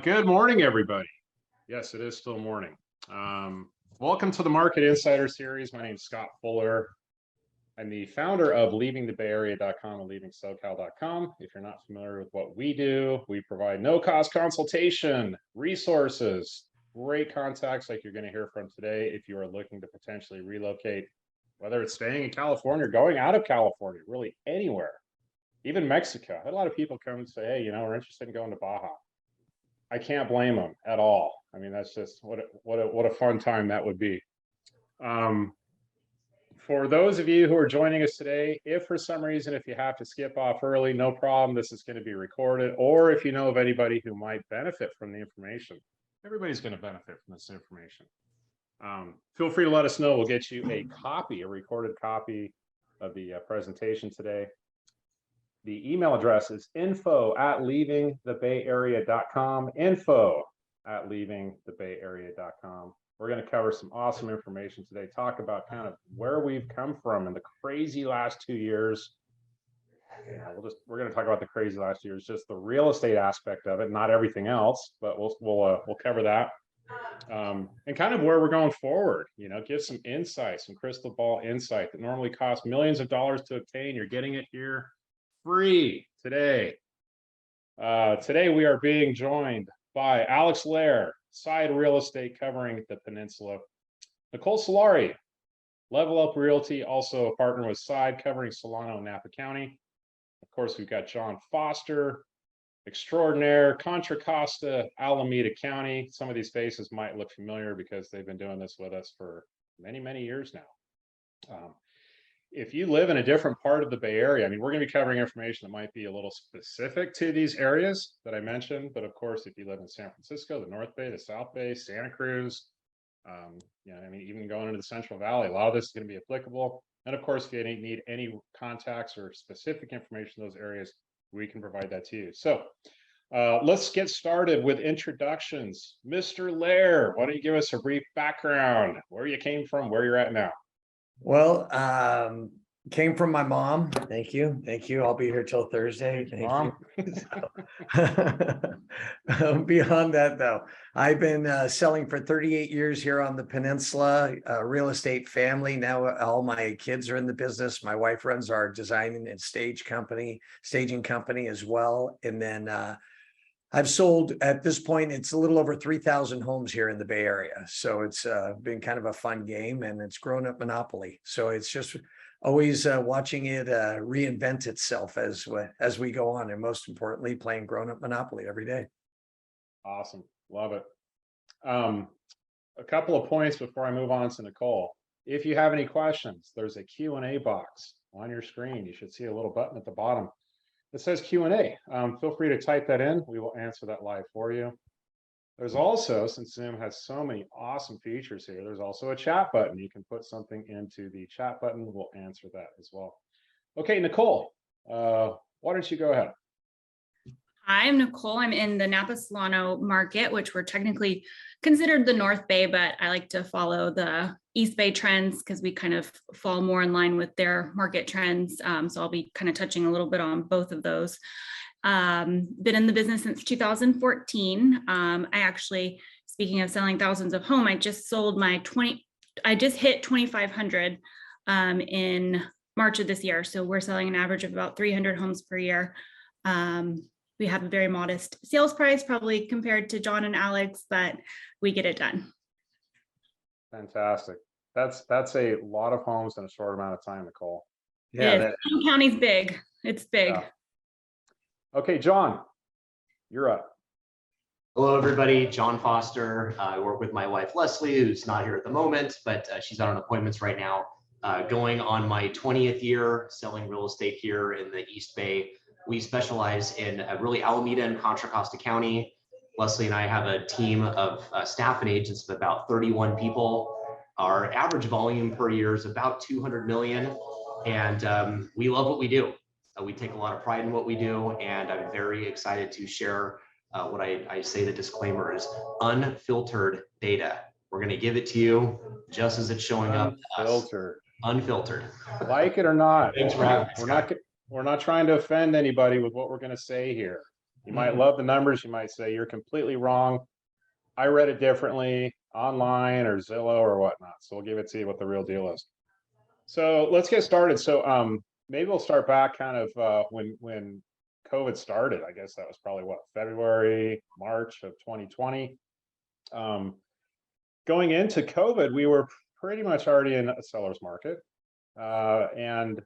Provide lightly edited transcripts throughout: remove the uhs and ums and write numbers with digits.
Good morning, everybody. Yes, it is still morning. Welcome to the Market Insider Series. My name is Scott Fuller. I'm the founder of leavingthebayarea.com and leavingsocal.com. If you're not familiar with what we do, we provide no-cost consultation, resources, great contacts like you're going to hear from today if you are looking to potentially relocate, whether it's staying in California or going out of California, really anywhere, even Mexico. I had a lot of people come and say, hey, we're interested in going to Baja. I can't blame them at all. I mean, that's just what a fun time that would be. For those of you who are joining us today, if for some reason, if you have to skip off early, no problem. This is going to be recorded. Or if you know of anybody who might benefit from the information, everybody's going to benefit from this information. Feel free to let us know. We'll get you a recorded copy of the presentation today. The email address is info@leavingthebayarea.com, info@leavingthebayarea.com. We're going to cover some awesome information today, talk about kind of where we've come from in the crazy last 2 years. We're going to talk about the crazy last years, just the real estate aspect of it, not everything else, but we'll cover that. And kind of where we're going forward, give some insight, some crystal ball insight that normally costs millions of dollars to obtain. You're getting it here free today. Today we are being joined by Alex Lair, Side Real Estate covering the Peninsula. Nicole Solari, Level Up Realty, also a partner with Side covering Solano and Napa County. Of course, we've got John Foster, Extraordinaire, Contra Costa, Alameda County. Some of these faces might look familiar because they've been doing this with us for many, many years now. If you live in a different part of the Bay Area, we're going to be covering information that might be a little specific to these areas that I mentioned. But of course, if you live in San Francisco, the North Bay, the South Bay, Santa Cruz, even going into the Central Valley, a lot of this is going to be applicable. And of course, if you need any contacts or specific information in those areas, we can provide that to you. So let's get started with introductions. Mr. Lair, why don't you give us a brief background, where you came from, where you're at now? Well, came from my mom. Thank you. I'll be here till Thursday. Thank you. Beyond that, though, I've been selling for 38 years here on the Peninsula, real estate family. Now all my kids are in the business. My wife runs our design and staging company as well. And then I've sold, at this point, it's a little over 3,000 homes here in the Bay Area. So it's been kind of a fun game, and it's grown up monopoly. So it's just always watching it reinvent itself as we go on. And most importantly, playing grown up monopoly every day. Awesome. Love it. A couple of points before I move on to Nicole. If you have any questions, there's a Q&A box on your screen. You should see a little button at the bottom. It says Q&A. Feel free to type that in. We will answer that live for you. There's also, since Zoom has so many awesome features here, there's also a chat button. You can put something into the chat button. We'll answer that as well. Okay, Nicole, why don't you go ahead? Hi, I'm Nicole. I'm in the Napa Solano market, which we're technically considered the North Bay, but I like to follow the East Bay trends because we kind of fall more in line with their market trends. So I'll be kind of touching a little bit on both of those. Been in the business since 2014. I actually, speaking of selling thousands of homes, I just hit 2,500 in March of this year. So we're selling an average of about 300 homes per year. We have a very modest sales price, probably compared to John and Alex, but we get it done. Fantastic. That's a lot of homes in a short amount of time, Nicole. Yeah, county's big. It's big. Yeah. Okay, John, you're up. Hello, everybody. John Foster. I work with my wife, Leslie, who's not here at the moment, but she's out on appointments right now. Going on my 20th year selling real estate here in the East Bay. We specialize in really Alameda and Contra Costa County. Leslie and I have a team of staff and agents of about 31 people. Our average volume per year is about 200 million. And we love what we do. We take a lot of pride in what we do. And I'm very excited to share what I say the disclaimer is unfiltered data. We're going to give it to you just as it's showing up. Unfiltered. Unfiltered. Like it or not. Thanks for having us. We're not trying to offend anybody with what we're going to say here. You might love the numbers. You might say you're completely wrong. I read it differently online or Zillow or whatnot. So we'll give it to you what the real deal is. So let's get started. So maybe we'll start back kind of when COVID started. I guess that was probably what, February, March of 2020. Going into COVID, we were pretty much already in a seller's market. And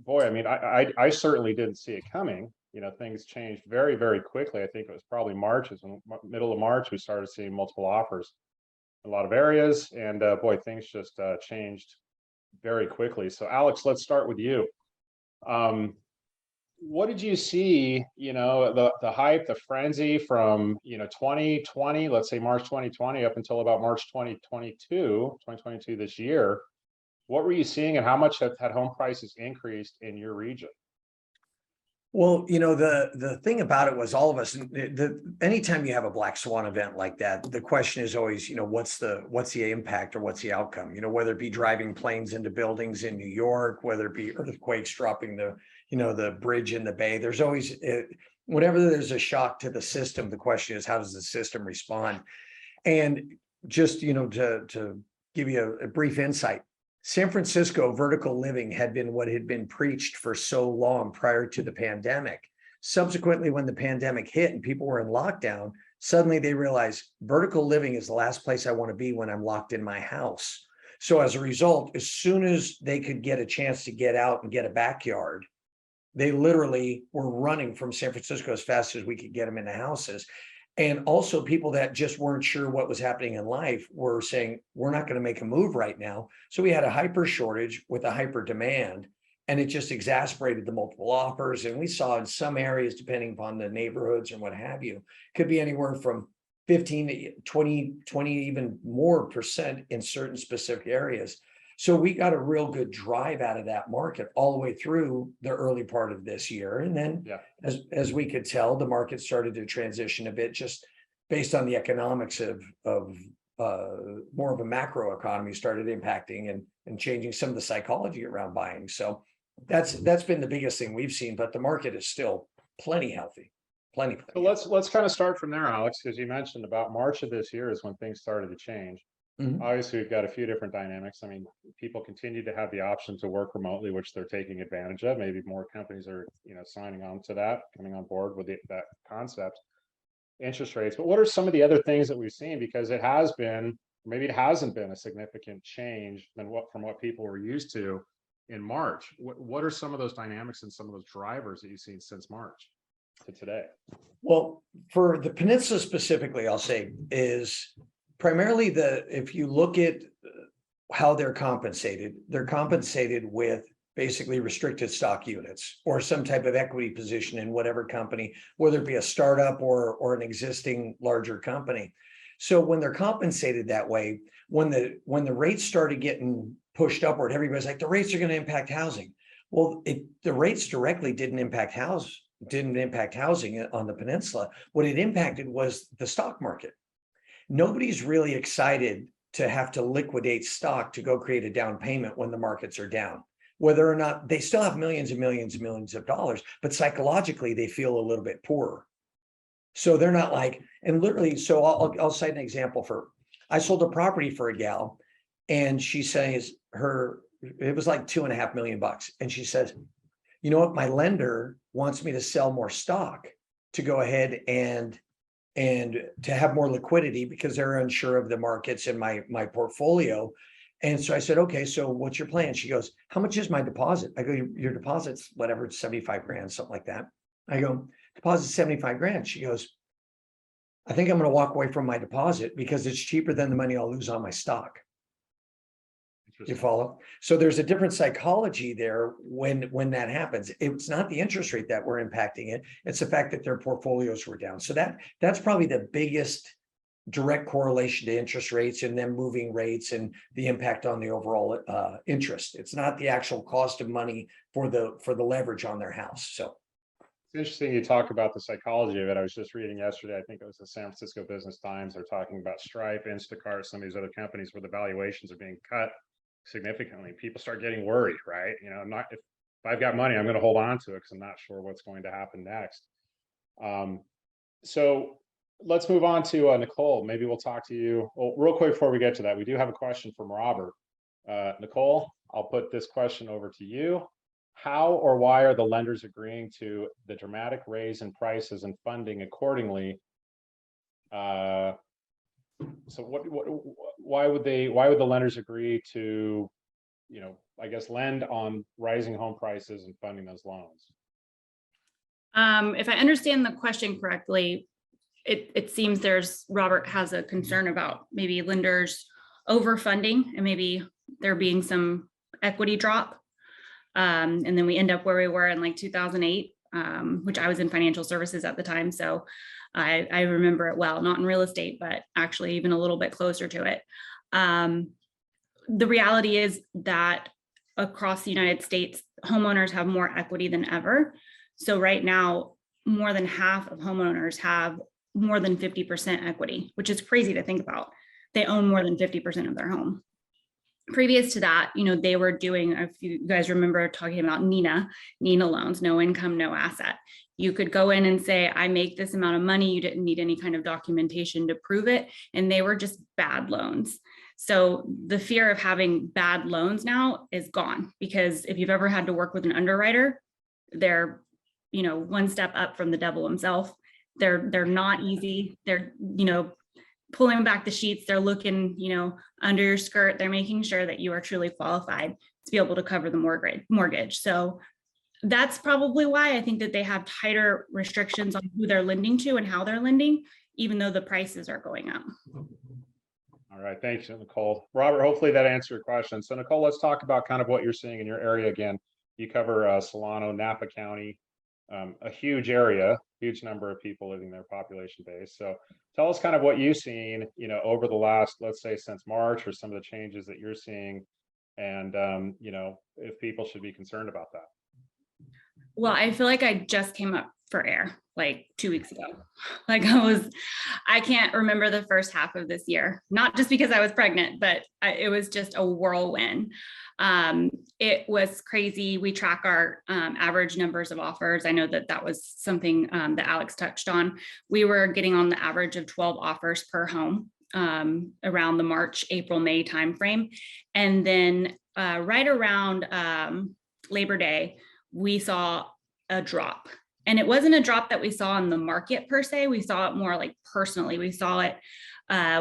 boy, I mean, I certainly didn't see it coming. You know, things changed very, very quickly. I think it was probably March, middle of March, we started seeing multiple offers in a lot of areas. And boy, things just changed very quickly. So Alex, let's start with you. What did you see, you know, the hype, the frenzy from, you know, 2020, let's say March 2020 up until about March 2022 this year? What were you seeing and how much had home prices increased in your region? Well, you know, the thing about it was all of us, anytime you have a black swan event like that, the question is always, you know, what's the impact or what's the outcome? You know, whether it be driving planes into buildings in New York, whether it be earthquakes dropping the bridge in the bay, there's always, whenever there's a shock to the system, the question is, how does the system respond? And just, you know, to give you a brief insight, San Francisco vertical living had been what had been preached for so long prior to the pandemic. Subsequently, when the pandemic hit and people were in lockdown, suddenly they realized vertical living is the last place I want to be when I'm locked in my house. So as a result, as soon as they could get a chance to get out and get a backyard, they literally were running from San Francisco as fast as we could get them into houses. And also people that just weren't sure what was happening in life were saying, we're not going to make a move right now. So we had a hyper shortage with a hyper demand, and it just exacerbated the multiple offers. And we saw in some areas, depending upon the neighborhoods and what have you, could be anywhere from 15 to 20, even more percent in certain specific areas. So we got a real good drive out of that market all the way through the early part of this year. And then as we could tell, the market started to transition a bit just based on the economics of more of a macro economy started impacting and changing some of the psychology around buying. So that's been the biggest thing we've seen, but the market is still plenty healthy. Plenty. So let's kind of start from there, Alex, because you mentioned about March of this year is when things started to change. Obviously, we've got a few different dynamics. I mean, people continue to have the option to work remotely, which they're taking advantage of. Maybe more companies are, you know, signing on to that, coming on board with that concept. Interest rates, but what are some of the other things that we've seen? Because it has been, maybe it hasn't been a significant change from what people were used to in March. What are some of those dynamics and some of those drivers that you've seen since March to today? Well, for the Peninsula specifically, I'll say is primarily if you look at how they're compensated with basically restricted stock units or some type of equity position in whatever company, whether it be a startup or an existing larger company. So when they're compensated that way, when the rates started getting pushed upward, everybody's like, the rates are going to impact housing. Well, the rates directly didn't impact housing on the Peninsula. What it impacted was the stock market. Nobody's really excited to have to liquidate stock to go create a down payment when the markets are down, whether or not they still have millions and millions and millions of dollars, but psychologically they feel a little bit poorer. So they're not like, and literally, so I'll cite an example I sold a property for a gal and she says it was like $2.5 million. And she says, you know what, my lender wants me to sell more stock to go ahead and to have more liquidity because they're unsure of the markets in my portfolio. And so I said, okay, so what's your plan? She goes, how much is my deposit? I go, your deposit's whatever, it's 75 grand, something like that. I go, deposit's 75 grand. She goes, I think I'm going to walk away from my deposit because it's cheaper than the money I'll lose on my stock. You follow? So there's a different psychology there when that happens. It's not the interest rate that we're impacting it. It's the fact that their portfolios were down. So that's probably the biggest direct correlation to interest rates and them moving rates and the impact on the overall interest. It's not the actual cost of money for the leverage on their house. So it's interesting you talk about the psychology of it. I was just reading yesterday, I think it was the San Francisco Business Times. They're talking about Stripe, Instacart, some of these other companies where the valuations are being cut significantly. People start getting worried, right? You know, if I've got money, I'm going to hold on to it because I'm not sure what's going to happen next. So let's move on to Nicole. Maybe we'll talk to you. Well, real quick before we get to that, we do have a question from Robert. Nicole, I'll put this question over to you. How or why are the lenders agreeing to the dramatic raise in prices and funding accordingly? So why would the lenders agree to, I guess, lend on rising home prices and funding those loans? If I understand the question correctly, it seems Robert has a concern about maybe lenders overfunding and maybe there being some equity drop. And then we end up where we were in like 2008, which I was in financial services at the time. So I remember it well, not in real estate, but actually even a little bit closer to it. The reality is that across the United States, homeowners have more equity than ever. So right now, more than half of homeowners have more than 50% equity, which is crazy to think about. They own more than 50% of their home. Previous to that, they were doing, if you guys remember talking about NINA loans, no income, no asset. You could go in and say, I make this amount of money. You didn't need any kind of documentation to prove it. And they were just bad loans. So the fear of having bad loans now is gone, because if you've ever had to work with an underwriter, they're, one step up from the devil himself. They're not easy. They're, pulling back the sheets. They're looking, under your skirt. They're making sure that you are truly qualified to be able to cover the mortgage. So that's probably why I think that they have tighter restrictions on who they're lending to and how they're lending, even though the prices are going up. All right, thanks, Nicole. Robert, hopefully that answered your question. So Nicole, let's talk about kind of what you're seeing in your area again. You cover Solano, Napa County, a huge area, huge number of people living there, population base. So tell us kind of what you've seen, over the last, let's say since March, or some of the changes that you're seeing, and if people should be concerned about that. Well, I feel like I just came up for air like 2 weeks ago. Like I can't remember the first half of this year, not just because I was pregnant, but it was just a whirlwind. It was crazy. We track our average numbers of offers. I know that was something that Alex touched on. We were getting on the average of 12 offers per home around the March, April, May timeframe. And then right around Labor Day, we saw a drop. And it wasn't a drop that we saw in the market per se. We saw it more like personally. We saw it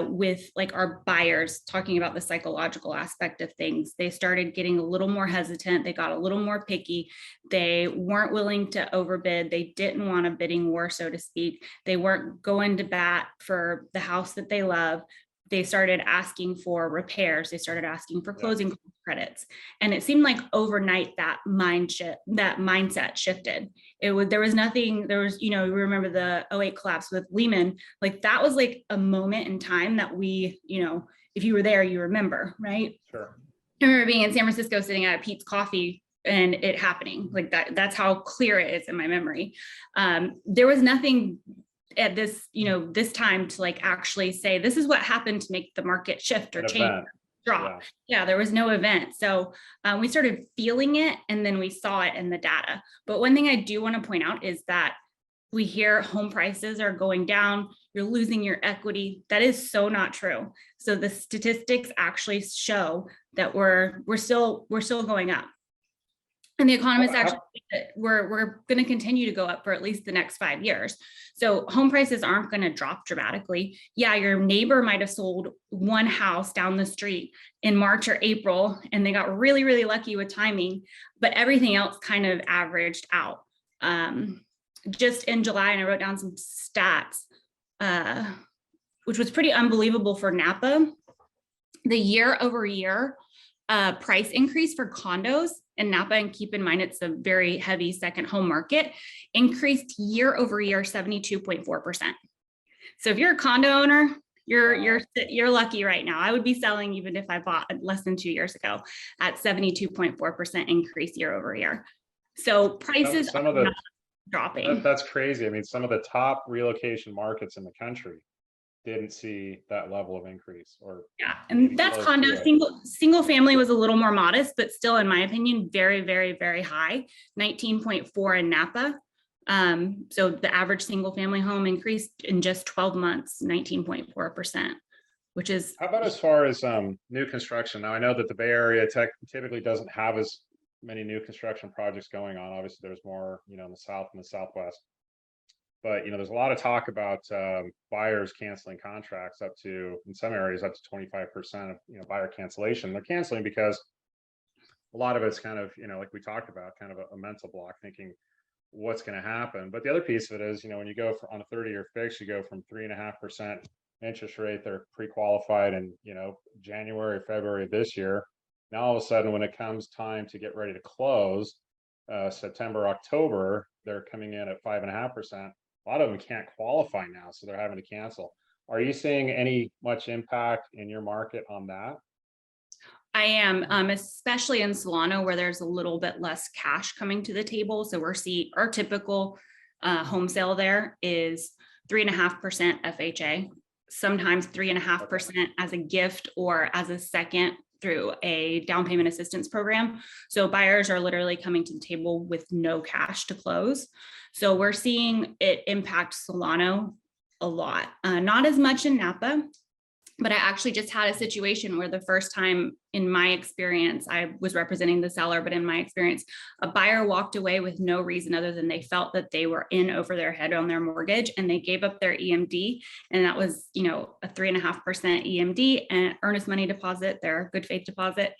with like our buyers, talking about the psychological aspect of things. They started getting a little more hesitant. They got a little more picky. They weren't willing to overbid. They didn't want a bidding war, so to speak. They weren't going to bat for the house that they love. They started asking for repairs. They started asking for closing credits. And it seemed like overnight that mindset shifted. There was nothing, you remember the 2008 collapse with Lehman, like that was like a moment in time that we, if you were there, you remember, right? Sure. I remember being in San Francisco sitting at Pete's Coffee and it happening like that. That's how clear it is in my memory. There was nothing at this, this time to like actually say, this is what happened to make the market shift or change, drop. Yeah, there was no event. So we started feeling it and then we saw it in the data. But one thing I do want to point out is that we hear home prices are going down, you're losing your equity. That is so not true. So the statistics actually show that we're still going up. And the economists actually think that we're going to continue to go up for at least the next 5 years. So home prices aren't going to drop dramatically. Yeah, your neighbor might have sold one house down the street in March or April, and they got really, really lucky with timing, but everything else kind of averaged out. Just in July, and I wrote down some stats, which was pretty unbelievable for Napa. The year over year price increase for condos in Napa, and keep in mind it's a very heavy second home market, increased year over year 72.4%. So if you're a condo owner, you're lucky right now. I would be selling even if I bought less than 2 years ago at 72.4% increase year over year. So prices are not dropping. That's crazy. I mean, some of the top relocation markets in the country didn't see that level of increase. Or and that's condo. Single family was a little more modest, but still, in my opinion, very, very, very high. 19.4 in Napa. So the average single family home increased in just 12 months, 19.4%, which is How about as far as new construction? Now, I know that the Bay Area typically doesn't have as many new construction projects going on. Obviously, there's more, in the South and the Southwest. But, there's a lot of talk about buyers canceling contracts up to, in some areas, up to 25% of, buyer cancellation. They're canceling because a lot of it's kind of, like we talked about, kind of a mental block, thinking what's going to happen. But the other piece of it is, when you go on a 30-year fix, you go from 3.5% interest rate, they're pre-qualified in, January, February of this year. Now, all of a sudden, when it comes time to get ready to close, September, October, they're coming in at 5.5%. A lot of them can't qualify now, so they're having to cancel. Are you seeing any much impact in your market on that? I am, especially in Solano, where there's a little bit less cash coming to the table. So we're seeing our typical home sale there is 3.5% FHA, sometimes 3.5% as a gift or as a second through a down payment assistance program. So buyers are literally coming to the table with no cash to close. So we're seeing it impact Solano a lot, not as much in Napa. But I actually just had a situation where the first time in my experience, I was representing the seller, but in my experience, a buyer walked away with no reason other than they felt that they were in over their head on their mortgage, and they gave up their EMD. And that was, a 3.5% EMD and earnest money deposit, their good faith deposit.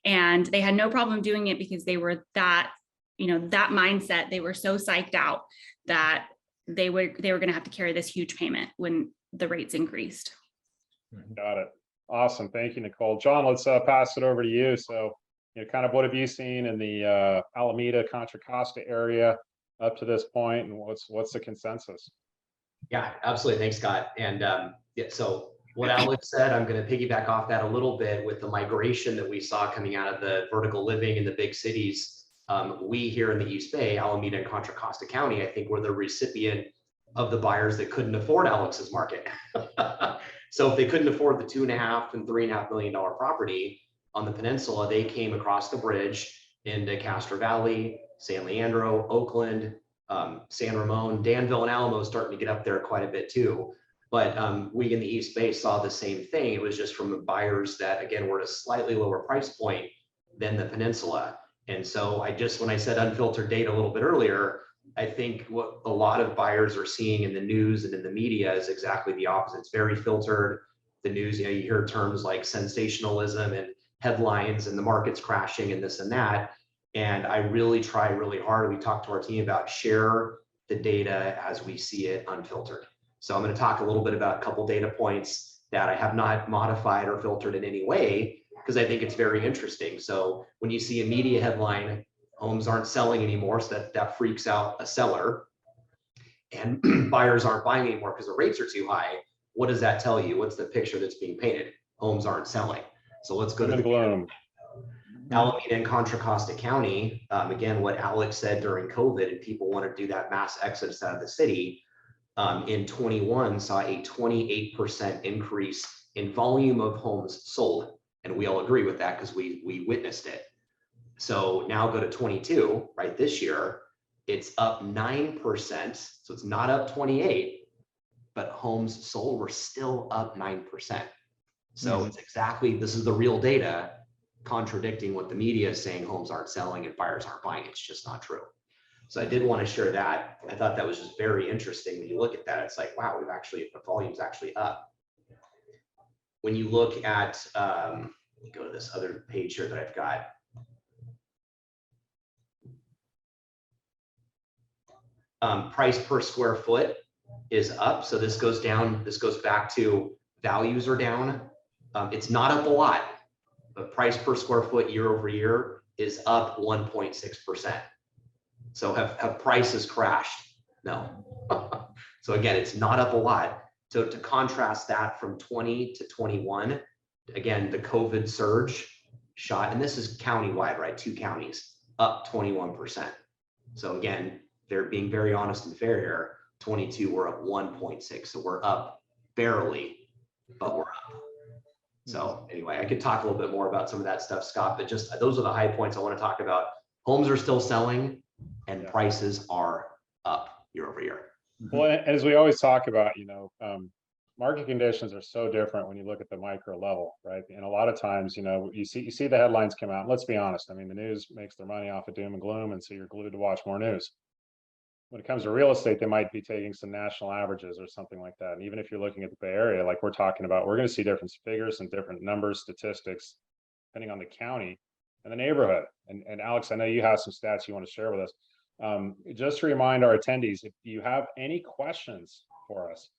And they had no problem doing it because they were that mindset. They were so psyched out that they were going to have to carry this huge payment when the rates increased. Got it. Awesome. Thank you, Nicole. John, let's pass it over to you. So, kind of what have you seen in the Alameda, Contra Costa area up to this point, and what's the consensus? Yeah, absolutely. Thanks, Scott. And so what Alex said, I'm going to piggyback off that a little bit with the migration that we saw coming out of the vertical living in the big cities. We here in the East Bay, Alameda and Contra Costa County, I think we're the recipient of the buyers that couldn't afford Alex's market. So if they couldn't afford the $2.5 and $3.5 million property on the peninsula, they came across the bridge into Castro Valley, San Leandro, Oakland, San Ramon, Danville, and Alamo starting to get up there quite a bit too. But we in the East Bay saw the same thing. It was just from buyers that, again, were at a slightly lower price point than the peninsula. And so when I said unfiltered data a little bit earlier, I think what a lot of buyers are seeing in the news and in the media is exactly the opposite. It's very filtered. The news, you hear terms like sensationalism and headlines and the market's crashing and this and that. And I really try really hard. We talked to our team about share the data as we see it unfiltered. So I'm going to talk a little bit about a couple data points that I have not modified or filtered in any way, because I think it's very interesting. So when you see a media headline, homes aren't selling anymore, so that freaks out a seller, and buyers aren't buying anymore because the rates are too high. What does that tell you? What's the picture that's being painted? Homes aren't selling. So let's go to the gloom. Alameda and Contra Costa County. Again, what Alex said during COVID, and people want to do that mass exodus out of the city. In 21 saw a 28% increase in volume of homes sold, and we all agree with that because we witnessed it. So now go to 22, right? This year, it's up 9%. So it's not up 28, but homes sold were still up 9%. So it's this is the real data contradicting what the media is saying, homes aren't selling and buyers aren't buying. It's just not true. So I did want to share that. I thought that was just very interesting. When you look at that, it's like, wow, the volume's actually up. When you look at, let me go to this other page here that I've got. Price per square foot is up. So this goes down. This goes back to values are down. It's not up a lot, but price per square foot year over year is up 1.6%. So have prices crashed? No. So again, it's not up a lot. So to contrast that from 20 to 21, again, the COVID surge shot, and this is countywide, right? 2 counties, up 21%. So again, they're being very honest and fair here. 22, we're up 1.6. So we're up barely, but we're up. So anyway, I could talk a little bit more about some of that stuff, Scott, but just those are the high points I want to talk about. Homes are still selling and prices are up. year over year. Well, as we always talk about, market conditions are so different when you look at the micro level, right? And a lot of times, you see the headlines come out. And let's be honest. I mean, the news makes their money off of doom and gloom, and so you're glued to watch more news. When it comes to real estate, they might be taking some national averages or something like that. And even if you're looking at the Bay Area, like we're talking about, we're going to see different figures and different numbers, statistics, depending on the county and the neighborhood. And Alex, I know you have some stats you want to share with us. Just to remind our attendees, if you have any questions for us,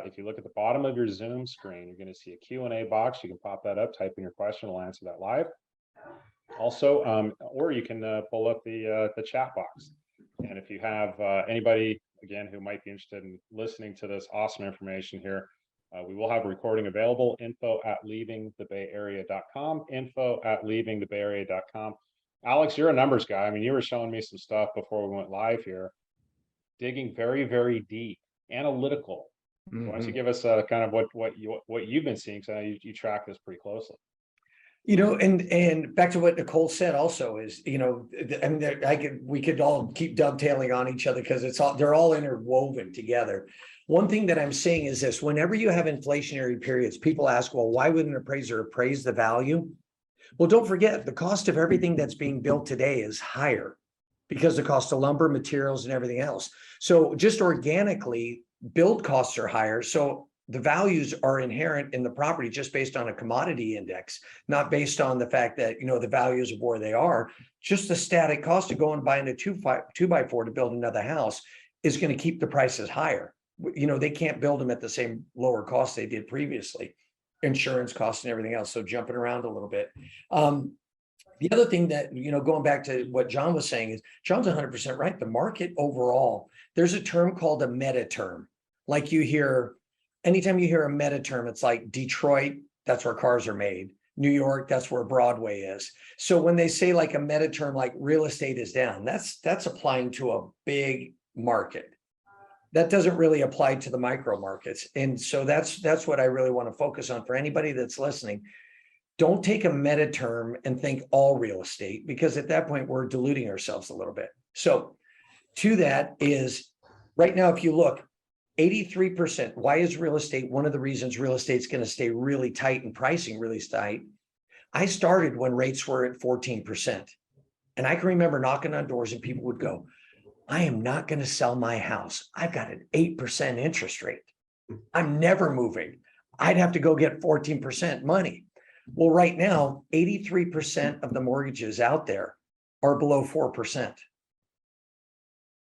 if you look at the bottom of your Zoom screen, you're going to see a Q&A box. You can pop that up, type in your question, we'll answer that live. Also, or you can pull up the chat box. And if you have anybody, again, who might be interested in listening to this awesome information here, we will have a recording available, info@leavingthebayarea.com, info@leavingthebayarea.com. Alex, you're a numbers guy. I mean, you were showing me some stuff before we went live here, digging very, very deep, analytical. Why don't you give us kind of what you've been seeing? So you track this pretty closely. And back to what Nicole said also is, I mean, we could all keep dovetailing on each other because they're all interwoven together. One thing that I'm saying is this: whenever you have inflationary periods, people ask, well, why would an appraiser appraise the value? Well, don't forget, the cost of everything that's being built today is higher because the cost of lumber, materials, and everything else. So just organically, build costs are higher. So the values are inherent in the property just based on a commodity index, not based on the fact that, the values of where they are. Just the static cost of going buying a 2x4 to build another house is going to keep the prices higher. They can't build them at the same lower cost they did previously, insurance costs and everything else. So jumping around a little bit. The other thing that, going back to what John was saying is, John's 100% right. The market overall, there's a term called a meta term. Like anytime you hear a meta term, it's like Detroit, that's where cars are made. New York, that's where Broadway is. So when they say like a meta term, like real estate is down, that's applying to a big market. That doesn't really apply to the micro markets. And so that's what I really want to focus on for anybody that's listening. Don't take a meta term and think all real estate, because at that point we're diluting ourselves a little bit. So to that is, right now, if you look, 83%, why is real estate one of the reasons real estate's going to stay really tight and pricing really tight? I started when rates were at 14%. And I can remember knocking on doors and people would go, I am not going to sell my house. I've got an 8% interest rate. I'm never moving. I'd have to go get 14% money. Well, right now, 83% of the mortgages out there are below 4%.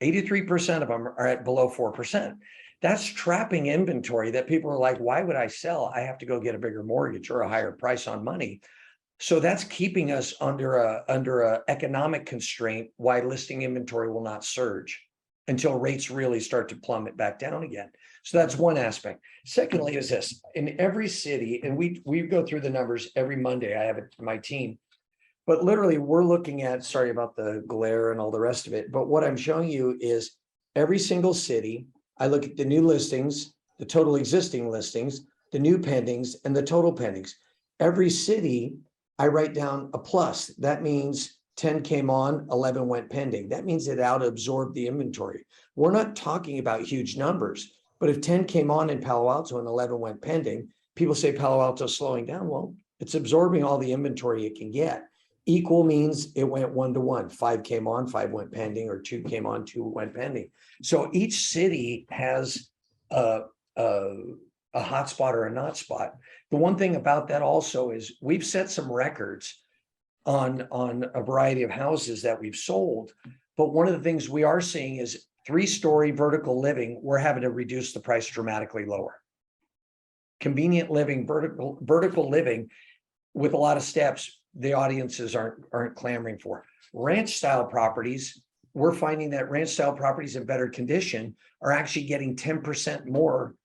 83% of them are at below 4%. That's trapping inventory that people are like, why would I sell? I have to go get a bigger mortgage or a higher price on money. So that's keeping us under a economic constraint, why listing inventory will not surge until rates really start to plummet back down again. So that's one aspect. Secondly is this: in every city, and we go through the numbers every Monday, I have it to my team, but literally we're looking at, sorry about the glare and all the rest of it, but what I'm showing you is every single city. I look at the new listings, the total existing listings, the new pendings, and the total pendings. Every city, I write down a plus. That means 10 came on, 11 went pending. That means it out-absorbed the inventory. We're not talking about huge numbers, but if 10 came on in Palo Alto and 11 went pending, people say Palo Alto's slowing down. Well, it's absorbing all the inventory it can get. Equal means it went 1-to-1. 5 came on, 5 went pending, or 2 came on, 2 went pending. So each city has a hot spot or a not spot. The one thing about that also is we've set some records on a variety of houses that we've sold. But one of the things we are seeing is 3-story vertical living, we're having to reduce the price dramatically lower. Convenient living, vertical living with a lot of steps, the audiences aren't clamoring for. Ranch style properties, we're finding that ranch style properties in better condition are actually getting 10% more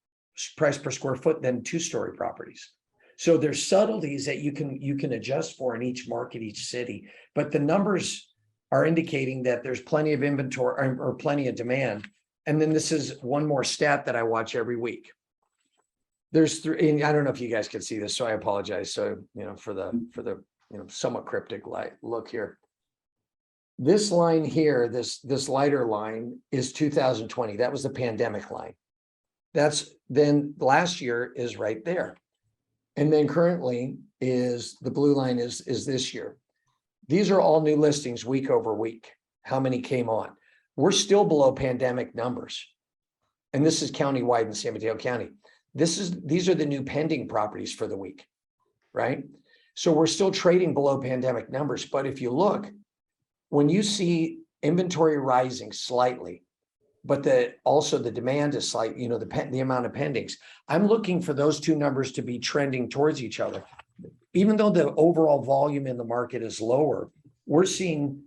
price per square foot than 2-story properties. So there's subtleties that you can adjust for in each market, each city, but the numbers are indicating that there's plenty of inventory or plenty of demand. And then this is one more stat that I watch every week. There's 3, and I don't know if you guys can see this, so I apologize. So, for the somewhat cryptic look here. This line here, this lighter line is 2020. That was the pandemic line. That's then last year is right there. And then currently is the blue line is this year. These are all new listings week over week. How many came on? We're still below pandemic numbers. And this is countywide in San Mateo County. These are the new pending properties for the week, right? So we're still trading below pandemic numbers. But if you look, when you see inventory rising slightly, but also the demand is slight, you know, the amount of pendings, I'm looking for those two numbers to be trending towards each other. Even though the overall volume in the market is lower, we're seeing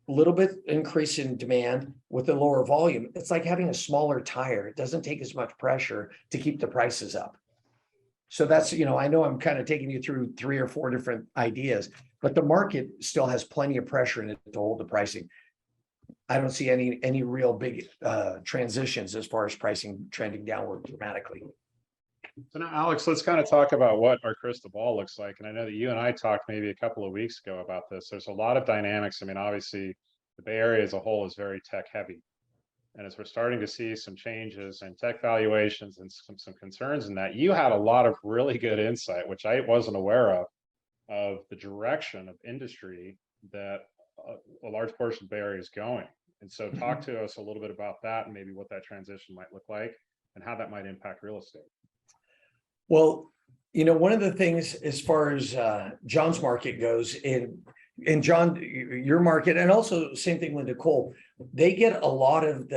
a little bit increase in demand with the lower volume. It's like having a smaller tire. It doesn't take as much pressure to keep the prices up. So that's, you know, I know I'm kind of taking you through 3 or 4 different ideas, but the market still has plenty of pressure in it to hold the pricing. I don't see any real big transitions as far as pricing trending downward dramatically. So now, Alex, let's kind of talk about what our crystal ball looks like. And I know that you and I talked maybe a couple of weeks ago about this. There's a lot of dynamics. I mean, obviously, the Bay Area as a whole is very tech heavy. And as we're starting to see some changes in tech valuations and some concerns in that, you had a lot of really good insight, which I wasn't aware of the direction of industry that a large portion of the Bay Area is going. And so talk to us a little bit about that and maybe what that transition might look like and how that might impact real estate. Well, you know, one of the things as far as John's market goes, in John, your market, and also same thing with Nicole, they get a lot of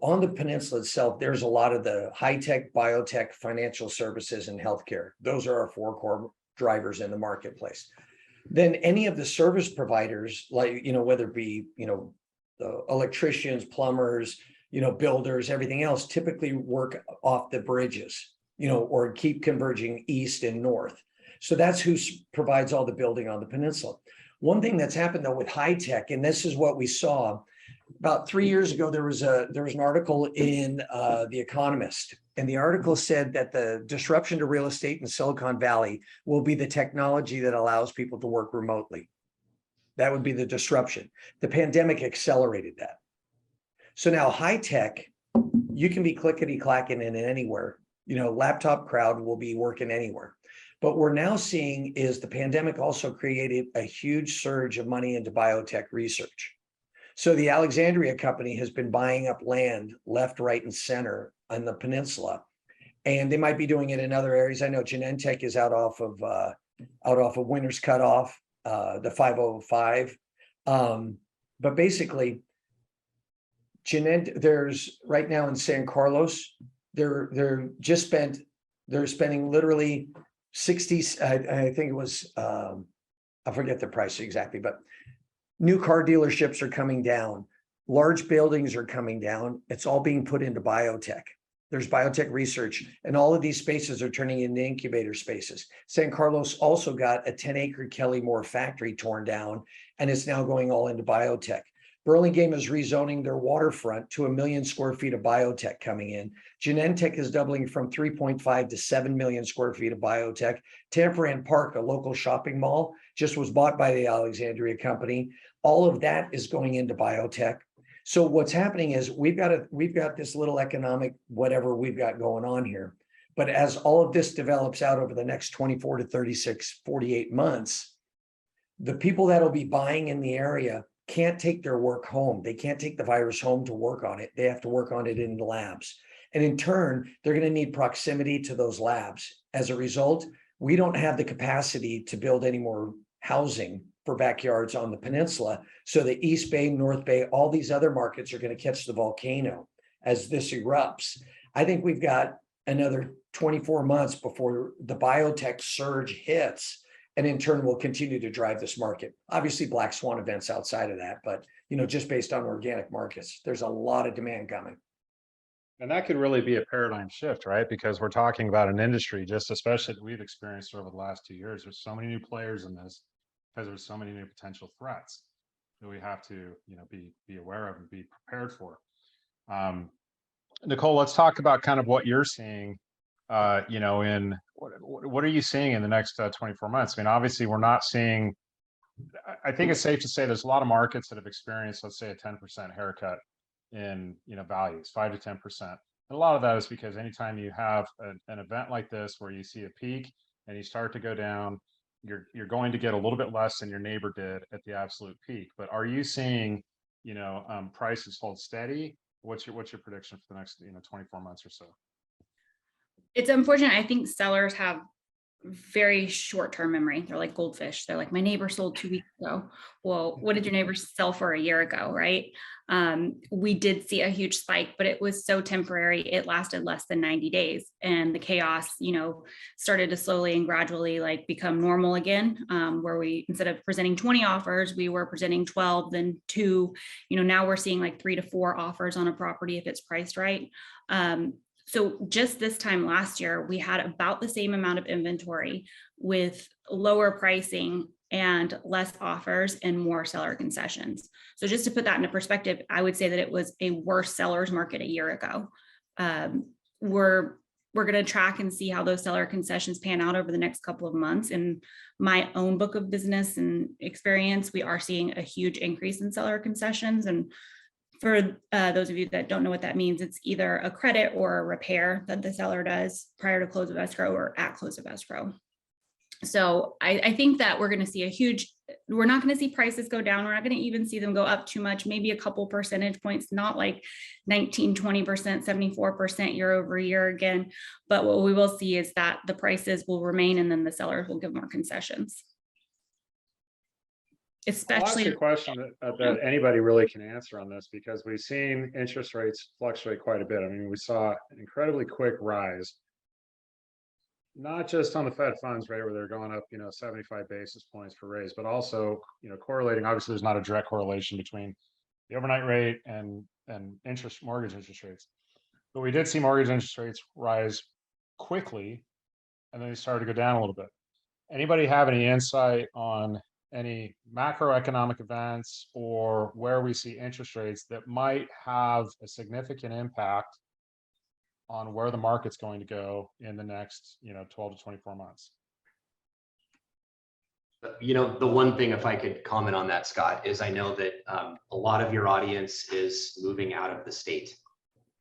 on the peninsula itself, there's a lot of the high tech, biotech, financial services, and healthcare. Those are our 4 core drivers in the marketplace. Then any of the service providers, like, you know, whether it be, you know, the electricians, plumbers, you know, builders, everything else, typically work off the bridges, you know, or keep converging east and north. So that's who provides all the building on the peninsula. One thing that's happened though with high tech, and this is what we saw about 3 years ago, there was an article in The Economist, and the article said that the disruption to real estate in Silicon Valley will be the technology that allows people to work remotely. That would be the disruption. The pandemic accelerated that. So now high tech, you can be clickety-clacking in anywhere. You know, laptop crowd will be working anywhere. But we're now seeing is the pandemic also created a huge surge of money into biotech research. So the Alexandria company has been buying up land left, right, and center on the peninsula, and they might be doing it in other areas. I know Genentech is out off of Winter's Cutoff, the 505. But basically, there's right now in San Carlos, they're spending literally 60. I think it was I forget the price exactly, but new car dealerships are coming down. Large buildings are coming down. It's all being put into biotech. There's biotech research, and all of these spaces are turning into incubator spaces. San Carlos also got a 10-acre Kelly Moore factory torn down, and it's now going all into biotech. Burlingame is rezoning their waterfront to 1 million square feet of biotech coming in. Genentech is doubling from 3.5 to 7 million square feet of biotech. Tanforan Park, a local shopping mall, just was bought by the Alexandria company. All of that is going into biotech. So what's happening is we've got this little economic whatever we've got going on here. But as all of this develops out over the next 24 to 36, 48 months, the people that'll be buying in the area can't take their work home. They can't take the virus home to work on it. They have to work on it in the labs. And in turn, they're going to need proximity to those labs. As a result, we don't have the capacity to build any more housing for backyards on the peninsula. So the East Bay, North Bay, all these other markets are going to catch the volcano as this erupts. I think we've got another 24 months before the biotech surge hits, and in turn will continue to drive this market. Obviously black swan events outside of that, but you know, just based on organic markets, there's a lot of demand coming. And that could really be a paradigm shift, right? Because we're talking about an industry, just especially that we've experienced over the last 2 years. There's so many new players in this because there's so many new potential threats that we have to, you know, be aware of and be prepared for. Nicole, let's talk about kind of what you're seeing. You know, in what are you seeing in the next 24 months? I mean, obviously, we're not seeing. I think it's safe to say there's a lot of markets that have experienced, let's say, a 10% haircut in, values, 5 to 10%. And a lot of that is because anytime you have an event like this where you see a peak and you start to go down, you're going to get a little bit less than your neighbor did at the absolute peak. But are you seeing, prices hold steady? What's your prediction for the next, 24 months or so? It's unfortunate. I think sellers have very short-term memory. They're like goldfish. They're like, my neighbor sold 2 weeks ago. Well, what did your neighbor sell for a year ago, right? We did see a huge spike, but it was so temporary. It lasted less than 90 days. And the chaos, started to slowly and gradually like become normal again, where we, instead of presenting 20 offers, we were presenting 12, then 2, now we're seeing like 3 to 4 offers on a property if it's priced right. So just this time last year, we had about the same amount of inventory with lower pricing and less offers and more seller concessions. So just to put that into perspective, I would say that it was a worse seller's market a year ago. We're going to track and see how those seller concessions pan out over the next couple of months. In my own book of business and experience, we are seeing a huge increase in seller concessions. And for those of you that don't know what that means, it's either a credit or a repair that the seller does prior to close of escrow or at close of escrow. So I think that we're going to see we're not going to see prices go down. We're not going to even see them go up too much, maybe a couple percentage points, not like 19, 20%, 74% year over year again. But what we will see is that the prices will remain and then the sellers will give more concessions. I'll ask you a question that anybody really can answer on this, because we've seen interest rates fluctuate quite a bit. I mean, we saw an incredibly quick rise, not just on the Fed funds rate where they're going up, 75 basis points per raise, but also, correlating. Obviously, there's not a direct correlation between the overnight rate and mortgage interest rates, but we did see mortgage interest rates rise quickly, and then they started to go down a little bit. Anybody have any insight on any macroeconomic events or where we see interest rates that might have a significant impact on where the market's going to go in the next, 12 to 24 months? The one thing, if I could comment on that, Scott, is I know that a lot of your audience is moving out of the state.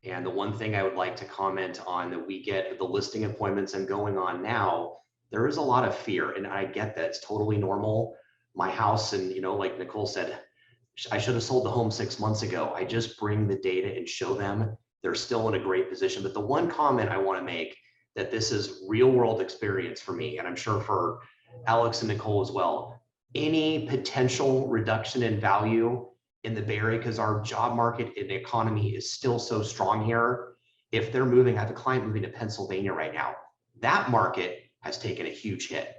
And the one thing I would like to comment on that we get the listing appointments and going on now, there is a lot of fear, and I get that. It's totally normal. My house, and like Nicole said, I should have sold the home 6 months ago. I just bring the data and show them they're still in a great position. But the one comment I want to make, that this is real world experience for me, and I'm sure for Alex and Nicole as well, any potential reduction in value in the Bay Area, because our job market and the economy is still so strong here. If they're moving, I have a client moving to Pennsylvania right now. That market has taken a huge hit.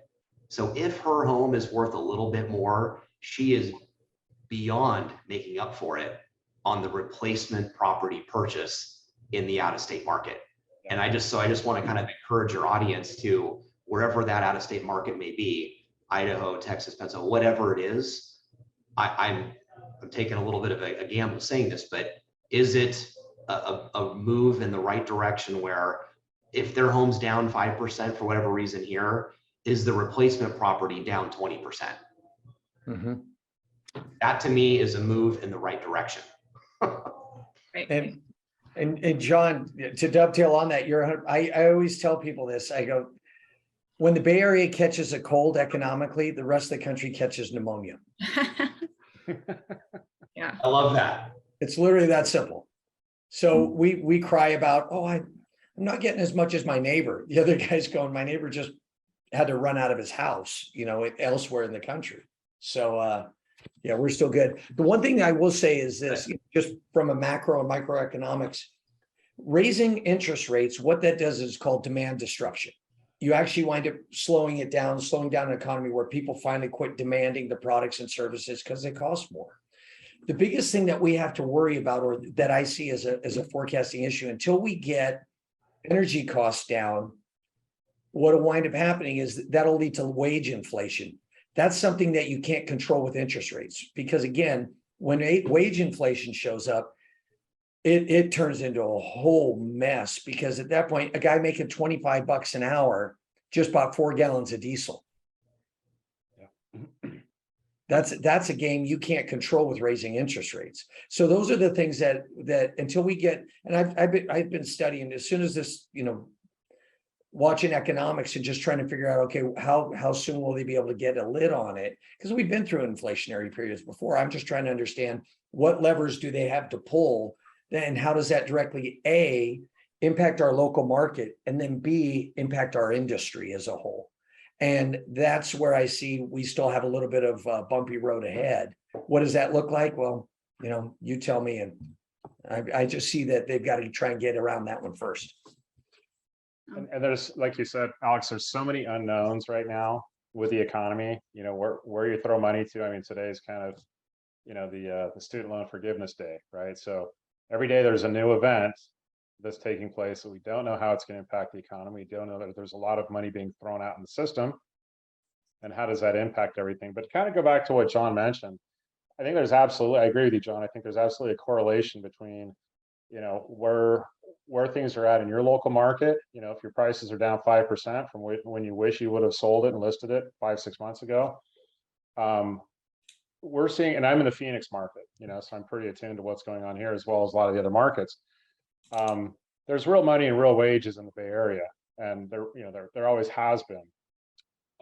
So if her home is worth a little bit more, she is beyond making up for it on the replacement property purchase in the out-of-state market. And I just want to kind of encourage your audience to, wherever that out-of-state market may be, Idaho, Texas, Pennsylvania, whatever it is, I'm taking a little bit of a gamble saying this, but is it a move in the right direction where if their home's down 5% for whatever reason here, is the replacement property down 20%? Mm-hmm. That to me is a move in the right direction. Right. And John, to dovetail on that, I always tell people this. I go, when the Bay Area catches a cold economically, the rest of the country catches pneumonia. Yeah. I love that. It's literally that simple. So we cry about, I'm not getting as much as my neighbor. The other guy's going, my neighbor just had to run out of his house, elsewhere in the country. So yeah, we're still good. The one thing I will say is this, just from a macro and microeconomics, raising interest rates, what that does is called demand destruction. You actually wind up slowing down an economy where people finally quit demanding the products and services because they cost more. The biggest thing that we have to worry about, or that I see as a forecasting issue, until we get energy costs down, what'll wind up happening is that'll lead to wage inflation. That's something that you can't control with interest rates, because again, when wage inflation shows up, it turns into a whole mess, because at that point, a guy making $25 an hour just bought 4 gallons of diesel. Yeah. That's a game you can't control with raising interest rates. So those are the things that until we get, and I've been studying as soon as this, watching economics and just trying to figure out, okay, how soon will they be able to get a lid on it? Because we've been through inflationary periods before. I'm just trying to understand what levers do they have to pull, and how does that directly A, impact our local market, and then B, impact our industry as a whole. And that's where I see we still have a little bit of a bumpy road ahead. What does that look like? Well, you tell me. And I just see that they've got to try and get around that one first. And there's, like you said, Alex, there's so many unknowns right now with the economy, where you throw money to. I mean, today's kind of, the student loan forgiveness day, right? So every day there's a new event that's taking place that we don't know how it's going to impact the economy. We don't know that there's a lot of money being thrown out in the system, and how does that impact everything. But to kind of go back to what John mentioned, I think there's absolutely, I agree with you, John. I think there's absolutely a correlation between, where things are at in your local market. If your prices are down 5% from when you wish you would have sold it and listed it 5-6 months ago, we're seeing, and I'm in the Phoenix market, so I'm pretty attuned to what's going on here, as well as a lot of the other markets. There's real money and real wages in the Bay Area, and there always has been.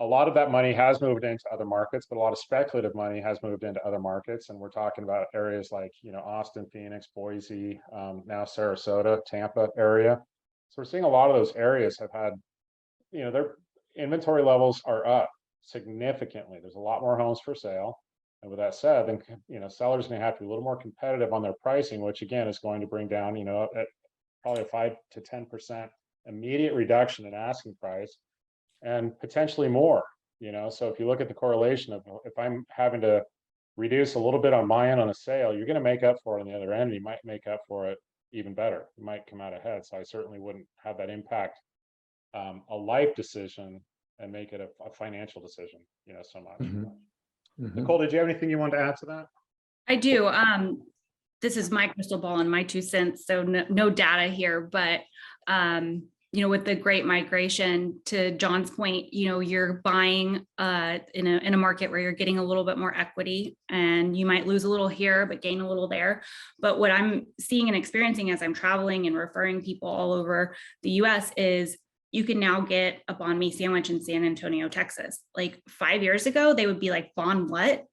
A lot of that money has moved into other markets, but a lot of speculative money has moved into other markets. And we're talking about areas like, Austin, Phoenix, Boise, now Sarasota, Tampa area. So we're seeing a lot of those areas have had, their inventory levels are up significantly. There's a lot more homes for sale. And with that said, then, sellers are going to have to be a little more competitive on their pricing, which again is going to bring down, at probably a 5 to 10% immediate reduction in asking price, and potentially more. So if you look at the correlation of, if I'm having to reduce a little bit on my end on a sale, you're going to make up for it on the other end. You might make up for it even better. You might come out ahead. So I certainly wouldn't have that impact a life decision and make it a financial decision, so much. Nicole, did you have anything you wanted to add to that? I do. This is my crystal ball and my 2 cents, so no data here, but with the great migration, to John's point, you're buying in a market where you're getting a little bit more equity, and you might lose a little here but gain a little there. But what I'm seeing and experiencing as I'm traveling and referring people all over the US is, you can now get a banh mi sandwich in San Antonio, Texas. Like 5 years ago, they would be like, banh what?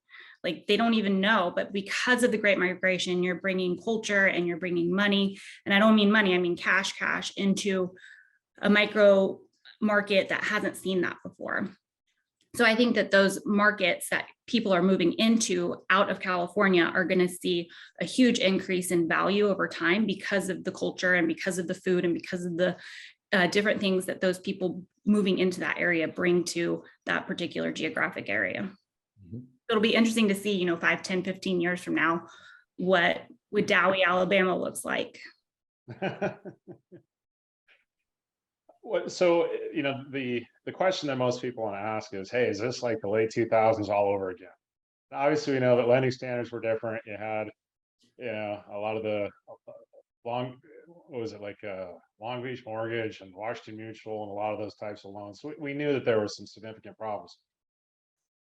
Like they don't even know. But because of the great migration, you're bringing culture and you're bringing money. And I don't mean money, I mean cash into a micro market that hasn't seen that before. So I think that those markets that people are moving into out of California are going to see a huge increase in value over time, because of the culture and because of the food and because of the different things that those people moving into that area bring to that particular geographic area. It'll be interesting to see, 5, 10, 15 years from now, what Dowie, Alabama looks like. So, the question that most people want to ask is, hey, is this like the late 2000s all over again? Obviously, we know that lending standards were different. You had, a lot of the Long Beach Mortgage and Washington Mutual and a lot of those types of loans. So we knew that there were some significant problems.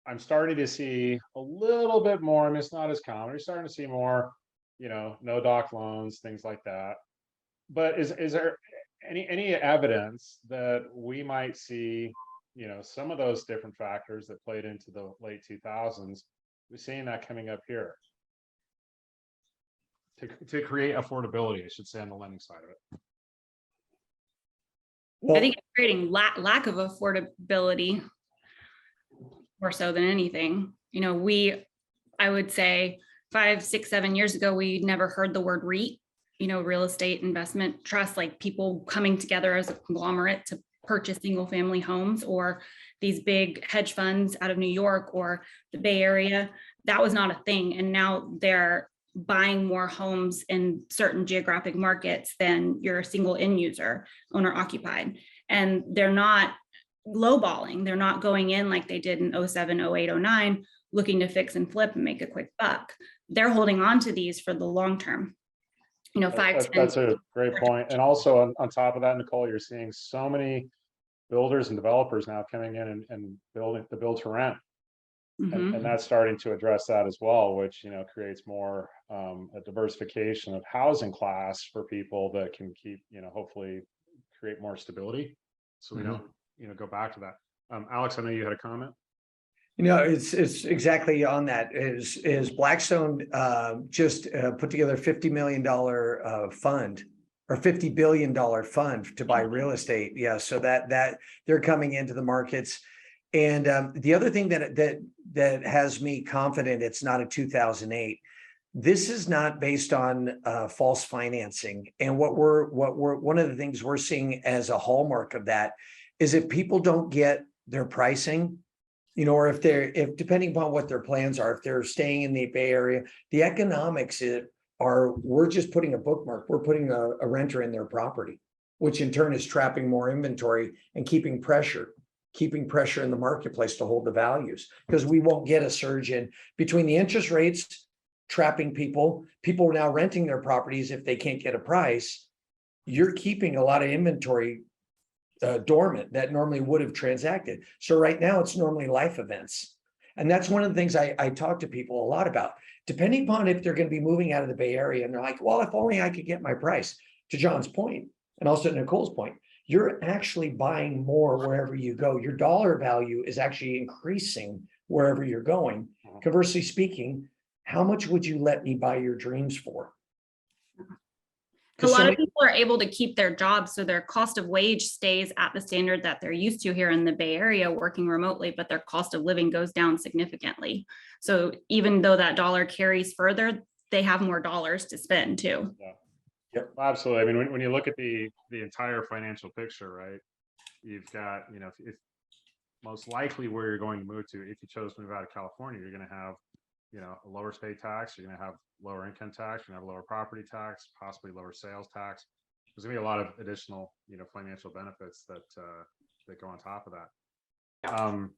I'm starting to see a little bit more. I mean, it's not as common. You're starting to see more, no doc loans, things like that. But is there any evidence that we might see, some of those different factors that played into the late 2000s, we're seeing that coming up here to create affordability, I should say, on the lending side of it? Well, I think it's creating lack of affordability more so than anything. I would say 5, 6, 7 years ago, we never heard the word REIT, real estate investment trust, like people coming together as a conglomerate to purchase single family homes, or these big hedge funds out of New York or the Bay Area. That was not a thing. And now they're buying more homes in certain geographic markets than your single end user, owner occupied. And they're not lowballing. They're not going in like they did in 07, 08, 09, looking to fix and flip and make a quick buck. They're holding on to these for the long term. 5, 10. That's a great point. And also on top of that, Nicole, you're seeing so many builders and developers now coming in and building the build to rent. Mhm. and that's starting to address that as well, which, creates more a diversification of housing class for people that can keep, hopefully create more stability. So we don't, go back to that. Alex, I know you had a comment. It's exactly on that. Is Blackstone just put together a $50 million fund or $50 billion fund to buy real estate? Yeah, so that they're coming into the markets. And the other thing that has me confident it's not a 2008. This is not based on false financing. And what we're one of the things we're seeing as a hallmark of that is if people don't get their pricing, or if depending upon what their plans are, if they're staying in the Bay Area, the economics we're just putting a bookmark, we're putting a renter in their property, which in turn is trapping more inventory and keeping pressure in the marketplace to hold the values, because we won't get a surge in between the interest rates trapping people are now renting their properties if they can't get a price. You're keeping a lot of inventory dormant that normally would have transacted. So right now it's normally life events. And that's one of the things I talk to people a lot about, depending upon if they're going to be moving out of the Bay Area and they're like, well, if only I could get my price. To John's point, and also Nicole's point, you're actually buying more wherever you go. Your dollar value is actually increasing wherever you're going. Conversely speaking, how much would you let me buy your dreams for? A lot of people are able to keep their jobs, so their cost of wage stays at the standard that they're used to here in the Bay Area working remotely, but their cost of living goes down significantly. So even though that dollar carries further, they have more dollars to spend too. Yeah. Yep, absolutely. I mean, when you look at the entire financial picture, right, you've got, if most likely where you're going to move to, if you chose to move out of California, you're going to have, a lower state tax, you're going to have lower income tax, you're going to have lower property tax, possibly lower sales tax. There's going to be a lot of additional, financial benefits that go on top of that.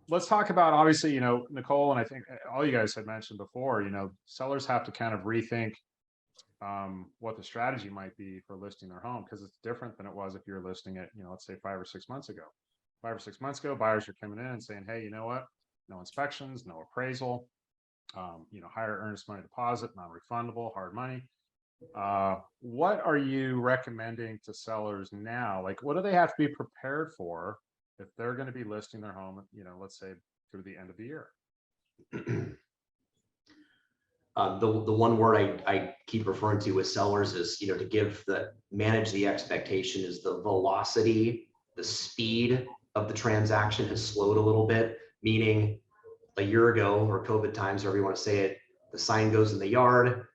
Let's talk about, obviously, Nicole, and I think all you guys had mentioned before, sellers have to kind of rethink what the strategy might be for listing their home, because it's different than it was if you're listing it, let's say 5 or 6 months ago. 5 or 6 months ago, buyers are coming in and saying, hey, you know what? No inspections, no appraisal, higher earnest money deposit, non-refundable, hard money. What are you recommending to sellers now? Like, what do they have to be prepared for if they're going to be listing their home, let's say through the end of the year? The one word I keep referring to with sellers is, to manage the expectation is the velocity, the speed of the transaction has slowed a little bit, meaning a year ago, or COVID times, however you want to say it, the sign goes in the yard,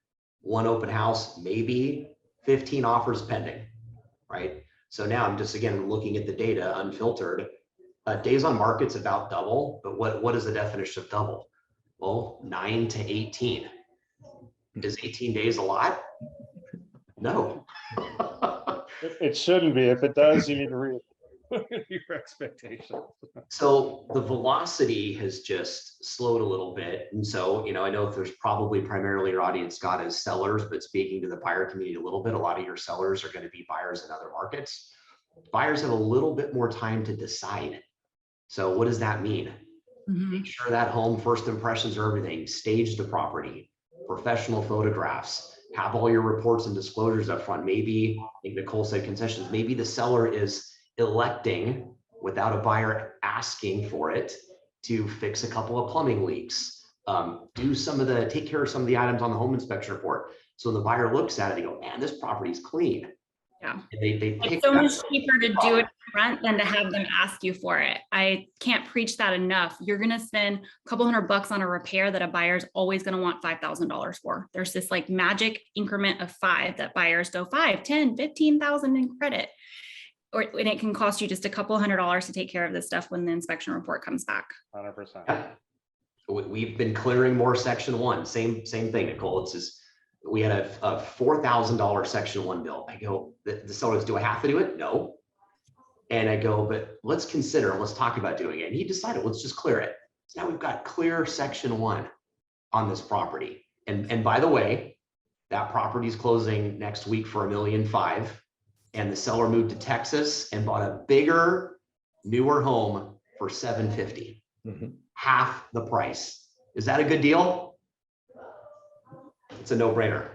one open house, maybe 15 offers pending, right? So now I'm just, again, looking at the data unfiltered. Days on market's about double, but what is the definition of double? Well, 9 to 18. Is 18 days a lot? No. It shouldn't be. If it does, you need to read your expectations. So the velocity has just slowed a little bit. And so, I know there's probably primarily your audience, Scott, as sellers, but speaking to the buyer community a little bit, a lot of your sellers are going to be buyers in other markets. Buyers have a little bit more time to decide. So what does that mean? Make sure that home first impressions are everything. Stage the property, professional photographs, have all your reports and disclosures up front. Maybe, I think Nicole said concessions, maybe the seller is electing, without a buyer asking for it, to fix a couple of plumbing leaks, take care of some of the items on the home inspection report. So the buyer looks at it, they go, man, this property's clean. Yeah. And they It's so much cheaper to do it front than to have them ask you for it. I can't preach that enough. You're going to spend a couple $100 on a repair that a buyer's always going to want $5,000 for. There's this like magic increment of 5 that buyers go 5, 10, 15,000 in credit. And it can cost you just a couple $100 to take care of this stuff when the inspection report comes back. 100%. Yeah. We've been clearing more section 1. Same thing, Nicole. It's just, we had a $4,000 section 1 bill. I go, the seller goes, do I have to do it? No. And I go, but let's talk about doing it. And he decided, let's just clear it. So now we've got clear section 1 on this property. And by the way, that property is closing next week for $1.5 million. And the seller moved to Texas and bought a bigger, newer home for $750,000. half the price. Is that a good deal? It's a no-brainer.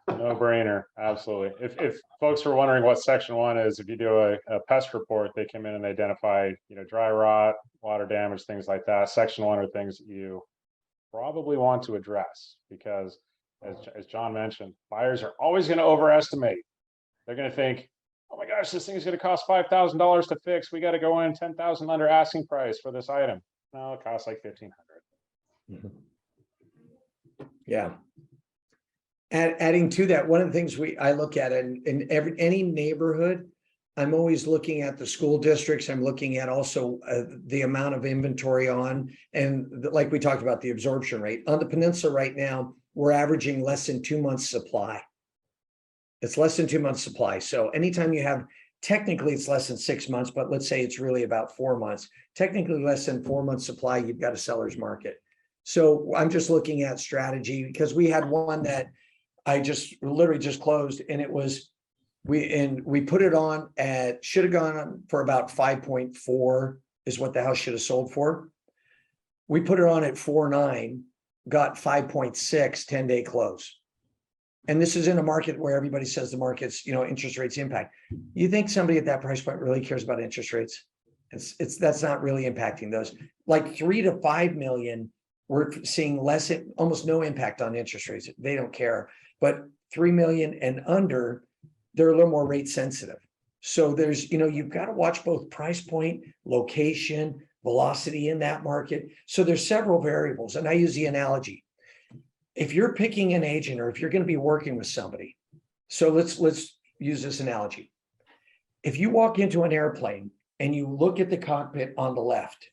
No brainer. Absolutely. If folks are wondering what section 1 is, if you do a pest report, they come in and they identify, dry rot, water damage, things like that. Section 1 are things that you probably want to address because as John mentioned, buyers are always going to overestimate. They're going to think, oh my gosh, this thing is going to cost $5,000 to fix. We got to go in 10,000 under asking price for this item. No, it costs like 1,500. Yeah. Adding to that, one of the things I look at in any neighborhood, I'm always looking at the school districts. I'm looking at also the amount of inventory on, and like we talked about, the absorption rate on the peninsula right now, we're averaging less than 2 months supply. It's less than 2 months supply. So anytime you have, technically it's less than 6 months, but let's say it's really about 4 months, technically less than 4 months supply, you've got a seller's market. So I'm just looking at strategy because we had one that I just literally just closed, and it was, we put it on at, should have gone on for about 5.4 is what the house should have sold for. We put it on at 4.9, got 5.6, 10-day close. And this is in a market where everybody says the market's, interest rates impact. You think somebody at that price point really cares about interest rates? That's not really impacting those. Like 3 to 5 million, we're seeing less, almost no impact on interest rates. They don't care. But 3 million and under, they're a little more rate sensitive. So there's, you've got to watch both price point, location, velocity in that market. So there's several variables. And I use the analogy. If you're picking an agent or if you're going to be working with somebody, so let's use this analogy. If you walk into an airplane and you look at the cockpit on the left,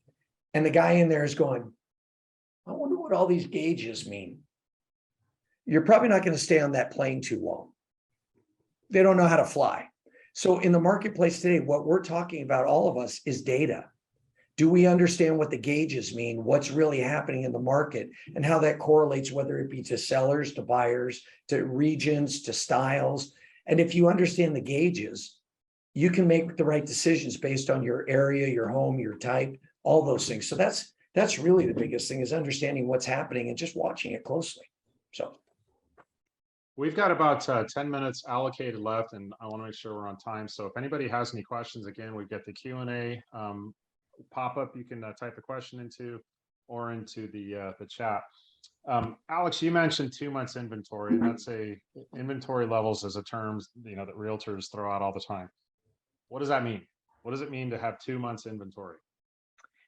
and the guy in there is going, I wonder what all these gauges mean. You're probably not going to stay on that plane too long. They don't know how to fly. So in the marketplace today, what we're talking about, all of us, is data. Do we understand what the gauges mean, what's really happening in the market, and how that correlates, whether it be to sellers, to buyers, to regions, to styles? And if you understand the gauges, you can make the right decisions based on your area, your home, your type, all those things. So that's really the biggest thing, is understanding what's happening and just watching it closely. So we've got about 10 minutes allocated left, and I want to make sure we're on time. So if anybody has any questions, again, we get the Q&A pop up. You can type the question into or into the chat. Alex, you mentioned 2 months inventory, and that's inventory levels as a term that realtors throw out all the time. What does that mean? What does it mean to have 2 months inventory?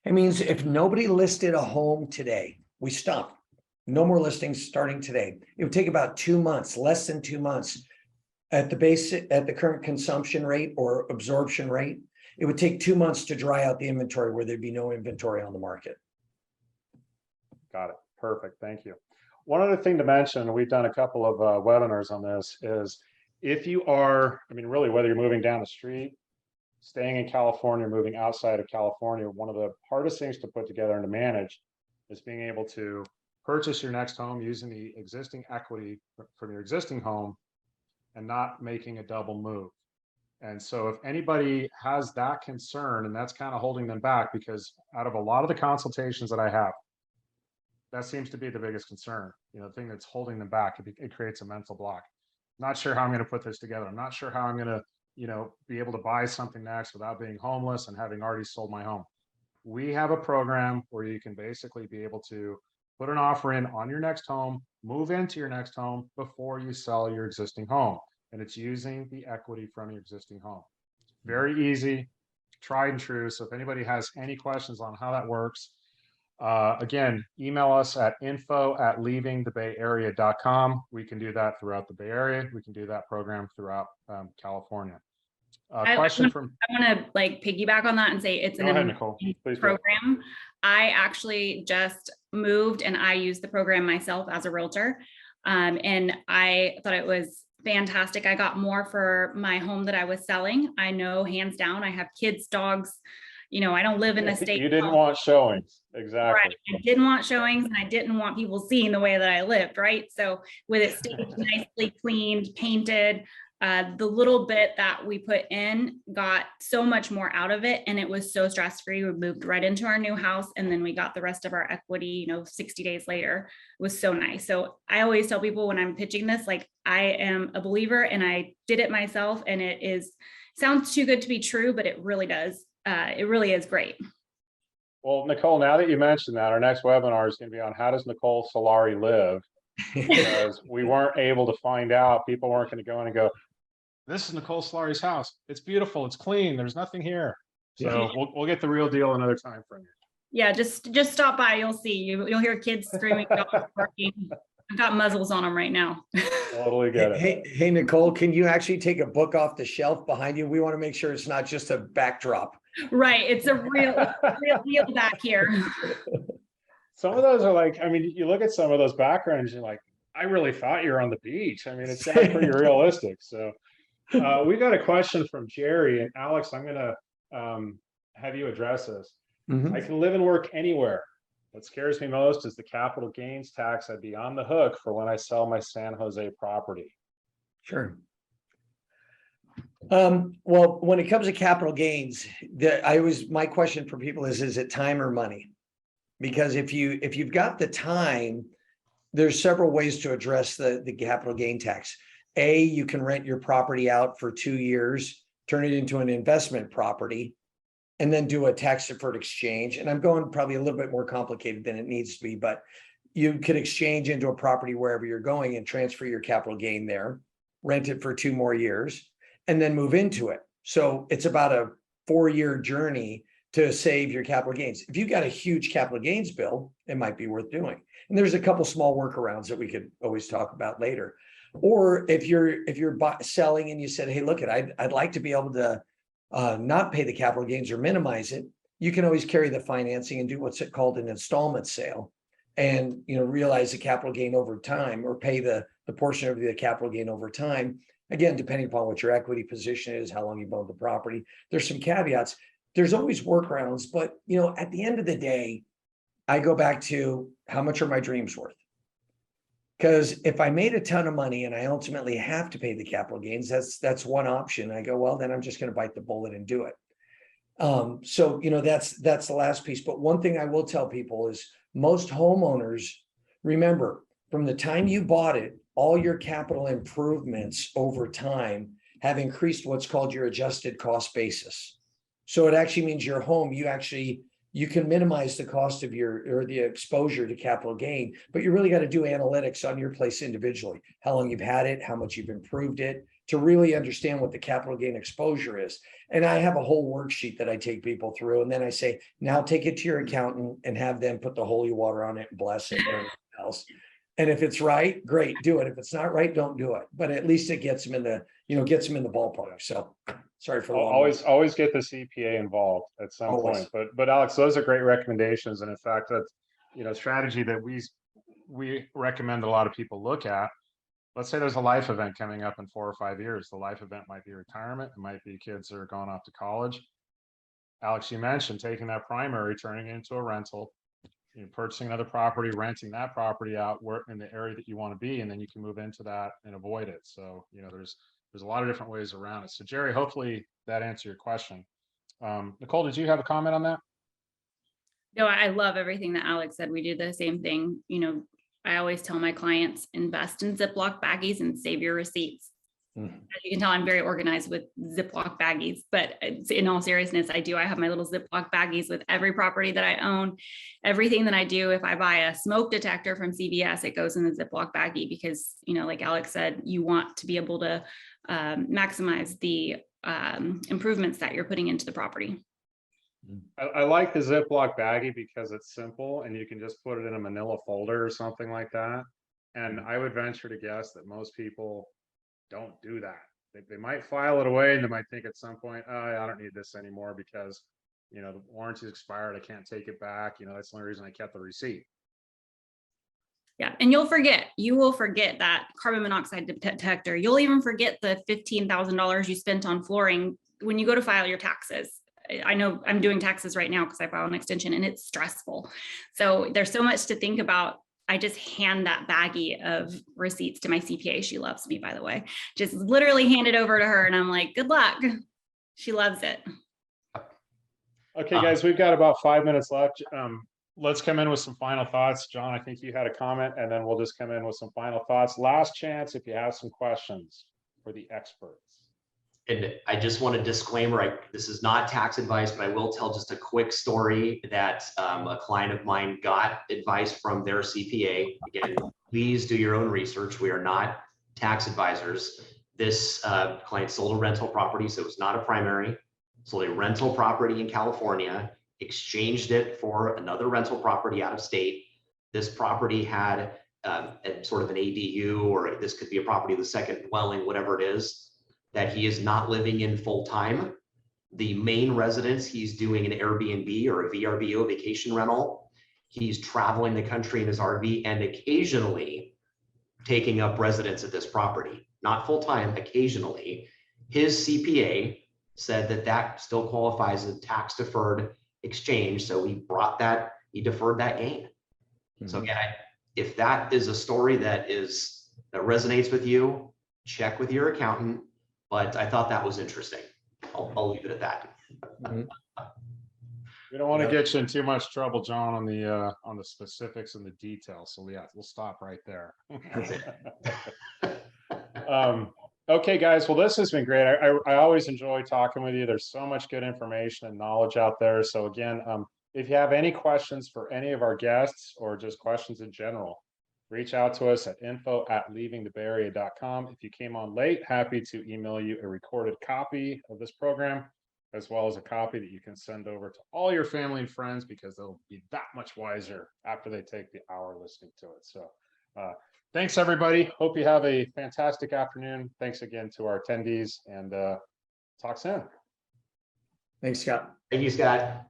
it means if nobody listed a home today, we stop. No more listings starting today. It would take about 2 months, less than 2 months at the current consumption rate or absorption rate. It would take 2 months to dry out the inventory where there'd be no inventory on the market. Got it. Perfect. Thank you. One other thing to mention, we've done a couple of webinars on this, is if you are, really, whether you're moving down the street, staying in California, moving outside of California, one of the hardest things to put together and to manage is being able to purchase your next home using the existing equity from your existing home and not making a double move. And so if anybody has that concern, and that's kind of holding them back, because out of a lot of the consultations that I have, that seems to be the biggest concern. The thing that's holding them back, it creates a mental block. Not sure how I'm going to put this together. I'm not sure how I'm going to, be able to buy something next without being homeless and having already sold my home. We have a program where you can basically be able to put an offer in on your next home, move into your next home before you sell your existing home. And it's using the equity from your existing home. Very easy, tried and true. So if anybody has any questions on how that works, again, email us at info@leavingthebayarea.com. We can do that throughout the Bay Area. We can do that program throughout California. I want to piggyback on that and say it's an amazing program. I actually just moved and I used the program myself as a realtor. And I thought it was fantastic. I got more for my home that I was selling. I know hands down, I have kids, dogs. I don't live in a state. You didn't want showings. Exactly. Right. I didn't want showings, and I didn't want people seeing the way that I lived. Right. So with it staged, nicely cleaned, painted, The little bit that we put in got so much more out of it, and it was so stress-free. We moved right into our new house, and then we got the rest of our equity, 60 days later. It was so nice. So I always tell people when I'm pitching this, like, I am a believer and I did it myself, and sounds too good to be true, but it really does. It really is great. Well, Nicole, now that you mentioned that, our next webinar is going to be on how does Nicole Solari live? Because we weren't able to find out. People weren't going to go in and go, this is Nicole Solari's house. It's beautiful. It's clean. There's nothing here. So we'll get the real deal another time from you. Yeah, just stop by. You'll see. You'll hear kids screaming, dogs barking. I've got muzzles on them right now. Totally get it. Hey, Nicole, can you actually take a book off the shelf behind you? We want to make sure it's not just a backdrop. Right. It's a real deal back here. Some of those are like, I mean, you look at some of those backgrounds, you're like, I really thought you were on the beach. I mean, it sounds pretty realistic. So we got a question from Jerry, and Alex, I'm going to have you address this. Mhm. I can live and work anywhere. What scares me most is the capital gains tax. I'd be on the hook for when I sell my San Jose property. Sure. Well, when it comes to capital gains, my question for people is it time or money? Because if you've got the time, there's several ways to address the capital gain tax. You can rent your property out for 2 years, turn it into an investment property, and then do a tax deferred exchange. And I'm going probably a little bit more complicated than it needs to be, but you could exchange into a property wherever you're going and transfer your capital gain there, rent it for 2 more years, and then move into it. So it's about a 4-year journey to save your capital gains. If you've got a huge capital gains bill, it might be worth doing. And there's a couple small workarounds that we could always talk about later. Or if you're selling and you said, hey, look, I'd like to be able to not pay the capital gains or minimize it, you can always carry the financing and do what's called an installment sale, and realize the capital gain over time, or pay the portion of the capital gain over time. Again, depending upon what your equity position is, how long you've owned the property. There's some caveats. There's always workarounds, but at the end of the day, I go back to how much are my dreams worth? Because if I made a ton of money and I ultimately have to pay the capital gains, that's one option. I go, well, then I'm just going to bite the bullet and do it. So that's the last piece. But one thing I will tell people is most homeowners, remember, from the time you bought it, all your capital improvements over time have increased what's called your adjusted cost basis. So it actually means your home, you can minimize the cost of the exposure to capital gain, but you really got to do analytics on your place individually, how long you've had it, how much you've improved it, to really understand what the capital gain exposure is. And I have a whole worksheet that I take people through, and then I say, now take it to your accountant and have them put the holy water on it and bless it or anything else. And if it's right, great, do it. If it's not right, don't do it. But at least it gets them in the ballpark. So sorry for always get the CPA involved at some point. But Alex, those are great recommendations. And in fact, that's strategy that we recommend a lot of people look at. Let's say there's a life event coming up in 4 or 5 years. The life event might be retirement. It might be kids that are going off to college. Alex, you mentioned taking that primary, turning it into a rental, purchasing another property, renting that property out in the area that you want to be, and then you can move into that and avoid it. So, there's a lot of different ways around it. So Jerry, hopefully that answered your question. Nicole, did you have a comment on that? No, I love everything that Alex said. We do the same thing. I always tell my clients, invest in Ziploc baggies and save your receipts. As you can tell, I'm very organized with Ziploc baggies, but in all seriousness, I have my little Ziploc baggies with every property that I own. Everything that I do, if I buy a smoke detector from CVS, it goes in the Ziploc baggie because, like Alex said, you want to be able to maximize the improvements that you're putting into the property. I like the Ziploc baggie because it's simple and you can just put it in a manila folder or something like that. And I would venture to guess that most people don't do that. They might file it away and they might think at some point, oh, I don't need this anymore because, the warranty's expired. I can't take it back. That's the only reason I kept the receipt. Yeah. And you will forget that carbon monoxide detector. You'll even forget the $15,000 you spent on flooring when you go to file your taxes. I know I'm doing taxes right now because I filed an extension and it's stressful. So there's so much to think about. I just hand that baggie of receipts to my CPA. She loves me, by the way. Just literally hand it over to her and I'm like, good luck. She loves it. Okay, guys, we've got about 5 minutes left. Let's come in with some final thoughts. John, I think you had a comment, and then we'll just come in with some final thoughts. Last chance if you have some questions for the experts. And I just want a disclaimer, this is not tax advice, but I will tell just a quick story that a client of mine got advice from their CPA. Again, please do your own research. We are not tax advisors. This client sold a rental property, so it was not a primary. Sold a rental property in California, exchanged it for another rental property out of state. This property had sort of an ADU, or this could be a property of the second dwelling, whatever it is, that he is not living in full time. The main residence, he's doing an Airbnb or a VRBO, vacation rental. He's traveling the country in his RV and occasionally taking up residence at this property, not full time, occasionally. His CPA said that that still qualifies as a tax deferred exchange. So he deferred that gain. Mm-hmm. So again, if that is a story that resonates with you, check with your accountant. But I thought that was interesting. I'll leave it at that. Mm-hmm. We don't want to get you in too much trouble, John, on the specifics and the details. So yeah, we'll stop right there. Okay, guys. Well, this has been great. I always enjoy talking with you. There's so much good information and knowledge out there. So again, if you have any questions for any of our guests or just questions in general, reach out to us at info@leavingthebayarea.com. If you came on late, happy to email you a recorded copy of this program, as well as a copy that you can send over to all your family and friends, because they'll be that much wiser after they take the hour listening to it. So thanks, everybody. Hope you have a fantastic afternoon. Thanks again to our attendees, and talk soon. Thanks, Scott. Thank you, Scott.